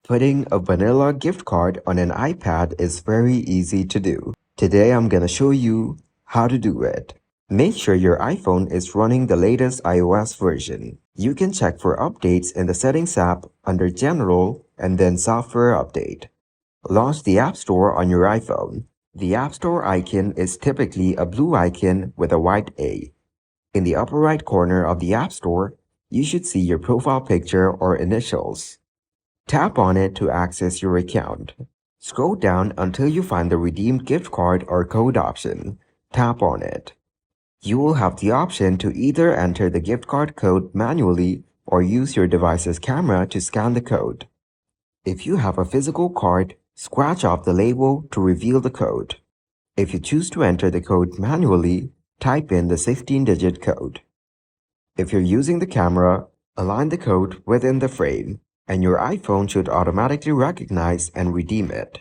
Putting a vanilla gift card on an iPad is very easy to do. Today I'm gonna show you how to do it. Make sure your iPhone is running the latest iOS version. You can check for updates in the Settings app under General and then Software Update. Launch the App Store on your iPhone. The App Store icon is typically a blue icon with a white A. In the upper right corner of the App Store, you should see your profile picture or initials. Tap on it to access your account. Scroll down until you find the redeemed gift card or code option. Tap on it. You will have the option to either enter the gift card code manually or use your device's camera to scan the code. If you have a physical card, scratch off the label to reveal the code. If you choose to enter the code manually, type in the 16-digit code. If you're using the camera, align the code within the frame, and your iPhone should automatically recognize and redeem it.